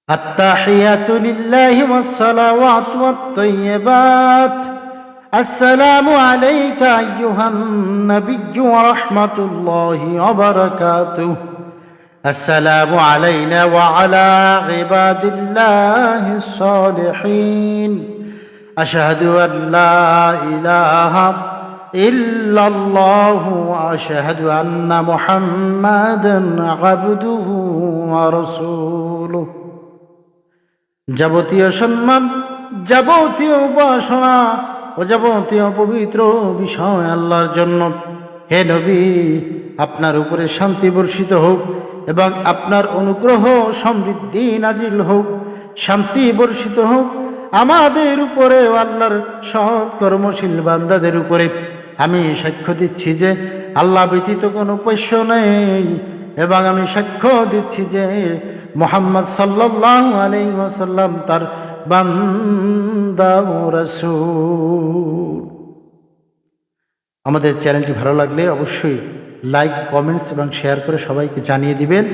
التحيات لله والصلوات والطيبات. السلام عليك أيها النبي ورحمة الله وبركاته. السلام علينا وعلى عباد الله الصالحين. أشهد أن لا إله إلا الله وأشهد أن محمدا عبده ورسوله. যাবতীয় সম্মান, যাবতীয় উপাসনা ও যাবতীয় পবিত্র বিষয় আল্লাহর জন্য। হে নবী, আপনার উপরে শান্তি বর্ষিত হোক এবং আপনার অনুগ্রহ সমৃদ্ধি নাজিল হোক। শান্তি বর্ষিত হোক আমাদের উপরে ও আল্লাহর সৎ কর্মশীল বান্দাদের উপরে। আমি সাক্ষ্য দিচ্ছি যে আল্লাহ ব্যতীত কোনো উপাস্য নেই এবং আমি সাক্ষ্য দিচ্ছি যে মুহাম্মদ সাল্লাল্লাহু আলাইহি ওয়াসাল্লাম তার বান্দা ও রাসূল। আমাদের চ্যানেলটি ভালো লাগলে অবশ্যই লাইক, কমেন্টস এবং শেয়ার করে সবাইকে জানিয়ে দিবেন।